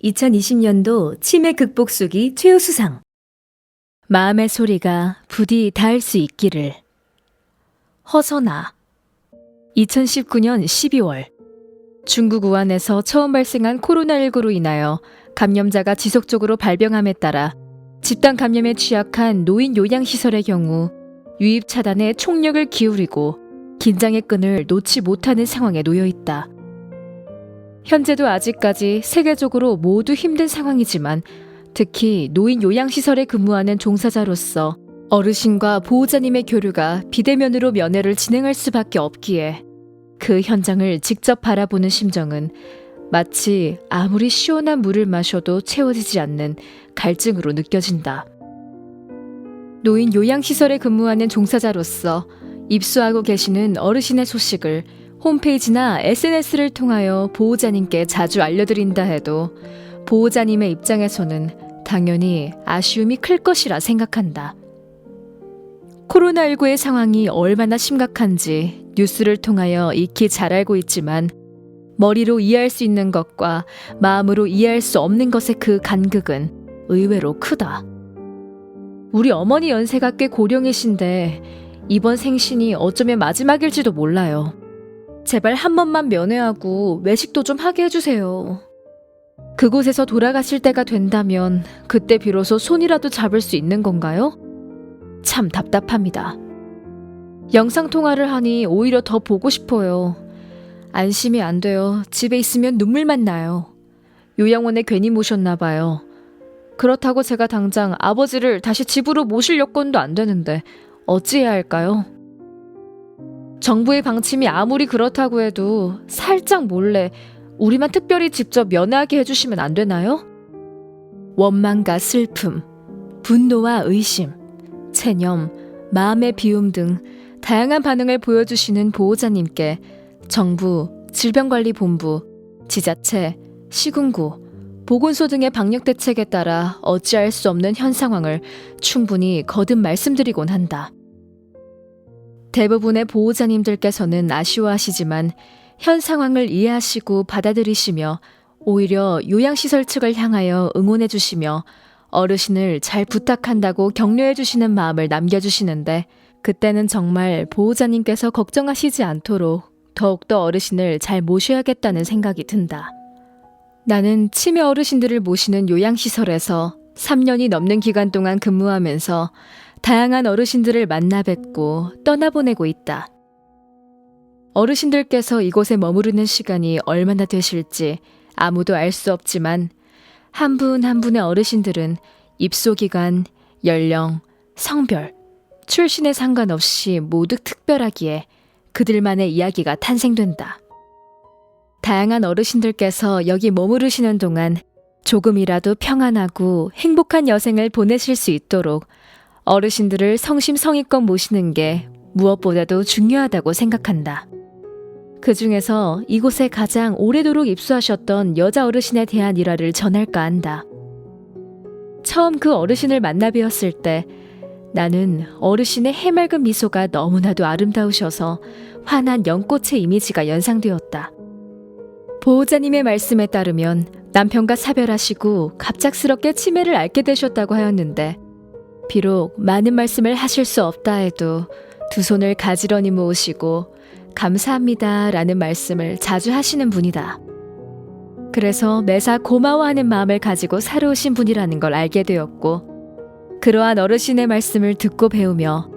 2020년도 치매 극복 수기 최우수상. 마음의 소리가 부디 닿을 수 있기를. 허선아. 2019년 12월 중국 우한에서 처음 발생한 코로나19로 인하여 감염자가 지속적으로 발병함에 따라 집단 감염에 취약한 노인 요양시설의 경우 유입 차단에 총력을 기울이고 긴장의 끈을 놓지 못하는 상황에 놓여 있다. 현재도 아직까지 세계적으로 모두 힘든 상황이지만 특히 노인 요양시설에 근무하는 종사자로서 어르신과 보호자님의 교류가 비대면으로 면회를 진행할 수밖에 없기에 그 현장을 직접 바라보는 심정은 마치 아무리 시원한 물을 마셔도 채워지지 않는 갈증으로 느껴진다. 노인 요양시설에 근무하는 종사자로서 입소하고 계시는 어르신의 소식을 홈페이지나 SNS를 통하여 보호자님께 자주 알려드린다 해도 보호자님의 입장에서는 당연히 아쉬움이 클 것이라 생각한다. 코로나19의 상황이 얼마나 심각한지 뉴스를 통하여 익히 잘 알고 있지만 머리로 이해할 수 있는 것과 마음으로 이해할 수 없는 것의 그 간극은 의외로 크다. 우리 어머니 연세가 꽤 고령이신데 이번 생신이 어쩌면 마지막일지도 몰라요. 제발 한 번만 면회하고 외식도 좀 하게 해주세요. 그곳에서 돌아가실 때가 된다면 그때 비로소 손이라도 잡을 수 있는 건가요? 참 답답합니다. 영상통화를 하니 오히려 더 보고 싶어요. 안심이 안 돼요. 집에 있으면 눈물만 나요. 요양원에 괜히 모셨나 봐요. 그렇다고 제가 당장 아버지를 다시 집으로 모실 여건도 안 되는데 어찌해야 할까요? 정부의 방침이 아무리 그렇다고 해도 살짝 몰래 우리만 특별히 직접 면회하게 해주시면 안 되나요? 원망과 슬픔, 분노와 의심, 체념, 마음의 비움 등 다양한 반응을 보여주시는 보호자님께 정부, 질병관리본부, 지자체, 시군구, 보건소 등의 방역대책에 따라 어찌할 수 없는 현 상황을 충분히 거듭 말씀드리곤 한다. 대부분의 보호자님들께서는 아쉬워하시지만 현 상황을 이해하시고 받아들이시며 오히려 요양시설 측을 향하여 응원해주시며 어르신을 잘 부탁한다고 격려해주시는 마음을 남겨주시는데 그때는 정말 보호자님께서 걱정하시지 않도록 더욱더 어르신을 잘 모셔야겠다는 생각이 든다. 나는 치매 어르신들을 모시는 요양시설에서 3년이 넘는 기간 동안 근무하면서 다양한 어르신들을 만나 뵙고 떠나보내고 있다. 어르신들께서 이곳에 머무르는 시간이 얼마나 되실지 아무도 알 수 없지만 한 분 한 분의 어르신들은 입소기간, 연령, 성별, 출신에 상관없이 모두 특별하기에 그들만의 이야기가 탄생된다. 다양한 어르신들께서 여기 머무르시는 동안 조금이라도 평안하고 행복한 여생을 보내실 수 있도록 어르신들을 성심성의껏 모시는 게 무엇보다도 중요하다고 생각한다. 그 중에서 이곳에 가장 오래도록 입소하셨던 여자 어르신에 대한 일화를 전할까 한다. 처음 그 어르신을 만나 뵈었을 때 나는 어르신의 해맑은 미소가 너무나도 아름다우셔서 환한 연꽃의 이미지가 연상되었다. 보호자님의 말씀에 따르면 남편과 사별하시고 갑작스럽게 치매를 앓게 되셨다고 하였는데 비록 많은 말씀을 하실 수 없다 해도 두 손을 가지런히 모으시고 감사합니다 라는 말씀을 자주 하시는 분이다. 그래서 매사 고마워하는 마음을 가지고 살아오신 분이라는 걸 알게 되었고 그러한 어르신의 말씀을 듣고 배우며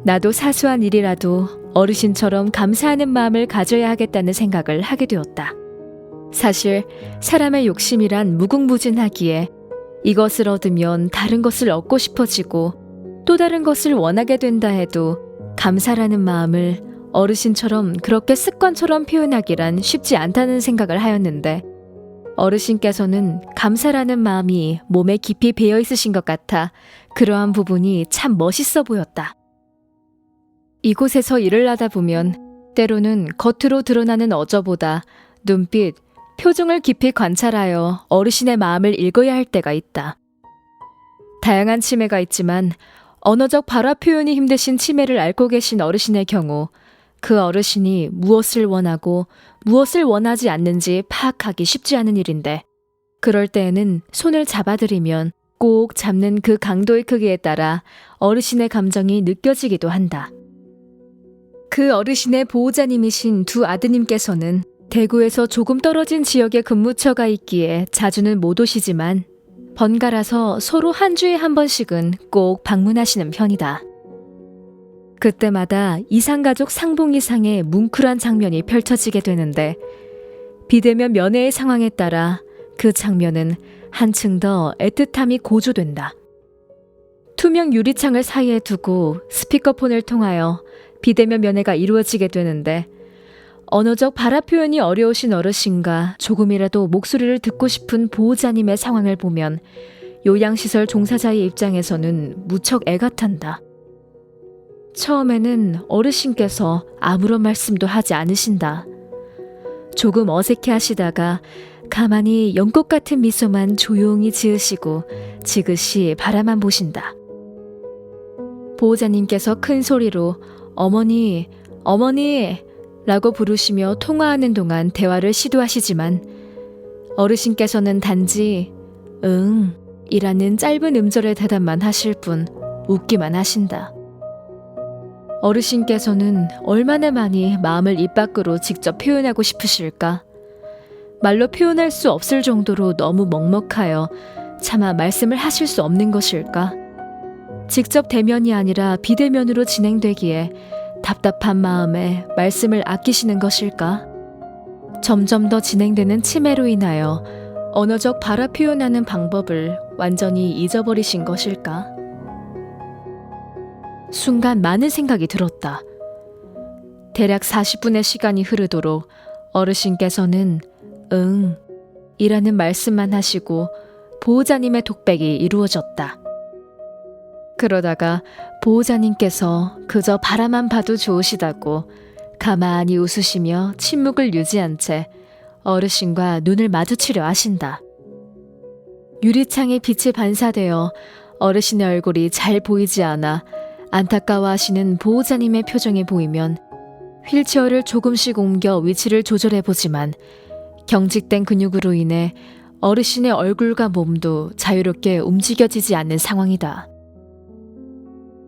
나도 사소한 일이라도 어르신처럼 감사하는 마음을 가져야 하겠다는 생각을 하게 되었다. 사실 사람의 욕심이란 무궁무진하기에 이것을 얻으면 다른 것을 얻고 싶어지고 또 다른 것을 원하게 된다 해도 감사라는 마음을 어르신처럼 그렇게 습관처럼 표현하기란 쉽지 않다는 생각을 하였는데 어르신께서는 감사라는 마음이 몸에 깊이 배어 있으신 것 같아 그러한 부분이 참 멋있어 보였다. 이곳에서 일을 하다 보면 때로는 겉으로 드러나는 어저보다 눈빛, 표정을 깊이 관찰하여 어르신의 마음을 읽어야 할 때가 있다. 다양한 치매가 있지만 언어적 발화 표현이 힘드신 치매를 앓고 계신 어르신의 경우 그 어르신이 무엇을 원하고 무엇을 원하지 않는지 파악하기 쉽지 않은 일인데 그럴 때에는 손을 잡아들이면 꼭 잡는 그 강도의 크기에 따라 어르신의 감정이 느껴지기도 한다. 그 어르신의 보호자님이신 두 아드님께서는 대구에서 조금 떨어진 지역에 근무처가 있기에 자주는 못 오시지만 번갈아서 서로 한 주에 한 번씩은 꼭 방문하시는 편이다. 그때마다 이상가족 상봉이상의 뭉클한 장면이 펼쳐지게 되는데 비대면 면회의 상황에 따라 그 장면은 한층 더 애틋함이 고조된다. 투명 유리창을 사이에 두고 스피커폰을 통하여 비대면 면회가 이루어지게 되는데 언어적 발화 표현이 어려우신 어르신과 조금이라도 목소리를 듣고 싶은 보호자님의 상황을 보면 요양시설 종사자의 입장에서는 무척 애가 탄다. 처음에는 어르신께서 아무런 말씀도 하지 않으신다. 조금 어색해 하시다가 가만히 연꽃 같은 미소만 조용히 지으시고 지그시 바라만 보신다. 보호자님께서 큰 소리로 어머니, 어머니 라고 부르시며 통화하는 동안 대화를 시도하시지만 어르신께서는 단지 응 이라는 짧은 음절의 대답만 하실 뿐 웃기만 하신다. 어르신께서는 얼마나 많이 마음을 입 밖으로 직접 표현하고 싶으실까? 말로 표현할 수 없을 정도로 너무 먹먹하여 차마 말씀을 하실 수 없는 것일까? 직접 대면이 아니라 비대면으로 진행되기에 답답한 마음에 말씀을 아끼시는 것일까? 점점 더 진행되는 치매로 인하여 언어적 발화 표현하는 방법을 완전히 잊어버리신 것일까? 순간 많은 생각이 들었다. 대략 40분의 시간이 흐르도록 어르신께서는 응 이라는 말씀만 하시고 보호자님의 독백이 이루어졌다. 그러다가 보호자님께서 그저 바라만 봐도 좋으시다고 가만히 웃으시며 침묵을 유지한 채 어르신과 눈을 마주치려 하신다. 유리창에 빛이 반사되어 어르신의 얼굴이 잘 보이지 않아 안타까워하시는 보호자님의 표정이 보이면 휠체어를 조금씩 옮겨 위치를 조절해보지만 경직된 근육으로 인해 어르신의 얼굴과 몸도 자유롭게 움직여지지 않는 상황이다.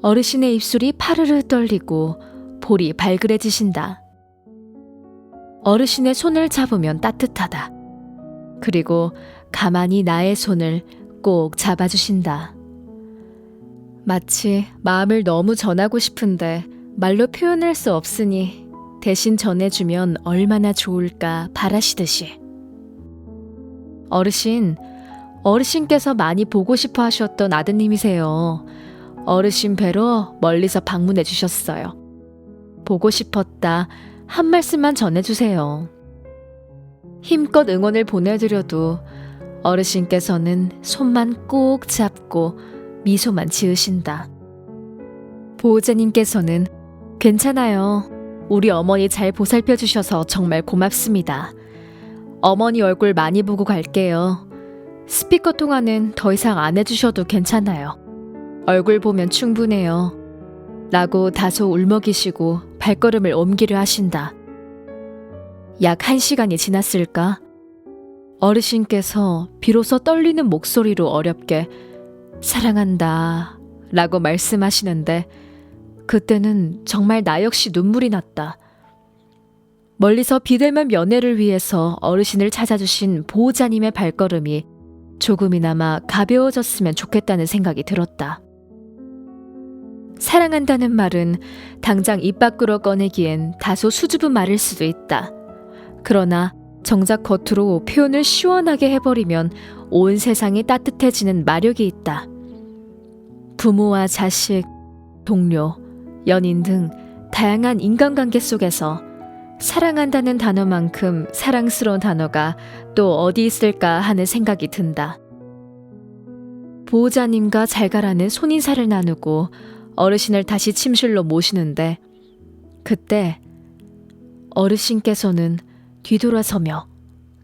어르신의 입술이 파르르 떨리고 볼이 발그레지신다. 어르신의 손을 잡으면 따뜻하다. 그리고 가만히 나의 손을 꼭 잡아주신다. 마치 마음을 너무 전하고 싶은데 말로 표현할 수 없으니 대신 전해주면 얼마나 좋을까 바라시듯이. 어르신께서 많이 보고 싶어 하셨던 아드님이세요. 어르신 뵈러 멀리서 방문해 주셨어요. 보고 싶었다. 한 말씀만 전해주세요. 힘껏 응원을 보내드려도 어르신께서는 손만 꼭 잡고 미소만 지으신다. 보호자님께서는 괜찮아요. 우리 어머니 잘 보살펴 주셔서 정말 고맙습니다. 어머니 얼굴 많이 보고 갈게요. 스피커 통화는 더 이상 안 해주셔도 괜찮아요. 얼굴 보면 충분해요. 라고 다소 울먹이시고 발걸음을 옮기려 하신다. 약 1시간이 지났을까? 어르신께서 비로소 떨리는 목소리로 어렵게 사랑한다 라고 말씀하시는데 그때는 정말 나 역시 눈물이 났다. 멀리서 비대면 면회를 위해서 어르신을 찾아주신 보호자님의 발걸음이 조금이나마 가벼워졌으면 좋겠다는 생각이 들었다. 사랑한다는 말은 당장 입 밖으로 꺼내기엔 다소 수줍은 말일 수도 있다. 그러나 정작 겉으로 표현을 시원하게 해버리면 온 세상이 따뜻해지는 마력이 있다. 부모와 자식, 동료, 연인 등 다양한 인간관계 속에서 사랑한다는 단어만큼 사랑스러운 단어가 또 어디 있을까 하는 생각이 든다. 보호자님과 잘 가라는 손인사를 나누고 어르신을 다시 침실로 모시는데 그때 어르신께서는 뒤돌아서며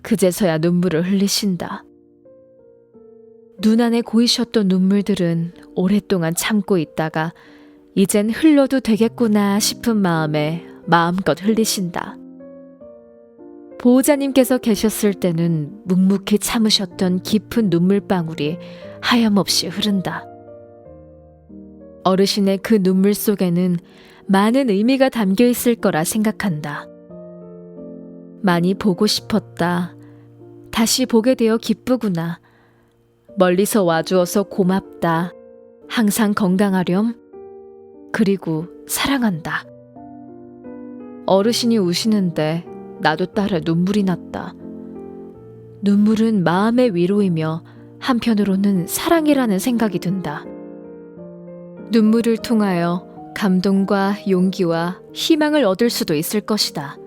그제서야 눈물을 흘리신다. 눈 안에 고이셨던 눈물들은 오랫동안 참고 있다가 이젠 흘러도 되겠구나 싶은 마음에 마음껏 흘리신다. 보호자님께서 계셨을 때는 묵묵히 참으셨던 깊은 눈물방울이 하염없이 흐른다. 어르신의 그 눈물 속에는 많은 의미가 담겨 있을 거라 생각한다. 많이 보고 싶었다. 다시 보게 되어 기쁘구나. 멀리서 와주어서 고맙다. 항상 건강하렴. 그리고 사랑한다. 어르신이 우시는데 나도 따라 눈물이 났다. 눈물은 마음의 위로이며 한편으로는 사랑이라는 생각이 든다. 눈물을 통하여 감동과 용기와 희망을 얻을 수도 있을 것이다.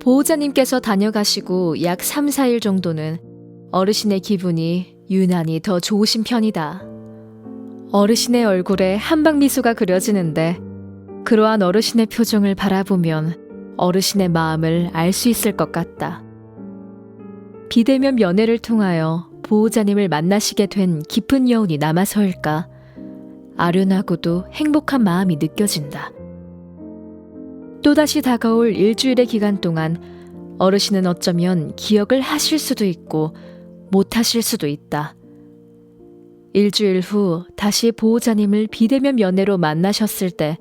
보호자님께서 다녀가시고 약 3, 4일 정도는 어르신의 기분이 유난히 더 좋으신 편이다. 어르신의 얼굴에 한방 미소가 그려지는데 그러한 어르신의 표정을 바라보면 어르신의 마음을 알 수 있을 것 같다. 비대면 면회를 통하여 보호자님을 만나시게 된 깊은 여운이 남아서일까 아련하고도 행복한 마음이 느껴진다. 또다시 다가올 일주일의 기간 동안 어르신은 어쩌면 기억을 하실 수도 있고 못하실 수도 있다. 일주일 후 다시 보호자님을 비대면 면회로 만나셨을 때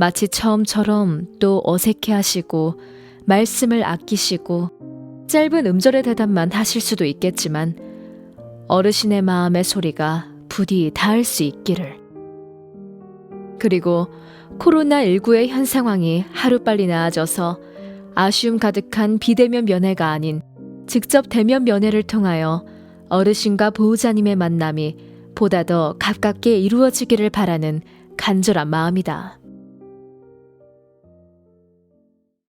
마치 처음처럼 또 어색해하시고 말씀을 아끼시고 짧은 음절의 대답만 하실 수도 있겠지만 어르신의 마음의 소리가 부디 닿을 수 있기를. 그리고 코로나19의 현 상황이 하루빨리 나아져서 아쉬움 가득한 비대면 면회가 아닌 직접 대면 면회를 통하여 어르신과 보호자님의 만남이 보다 더 가깝게 이루어지기를 바라는 간절한 마음이다.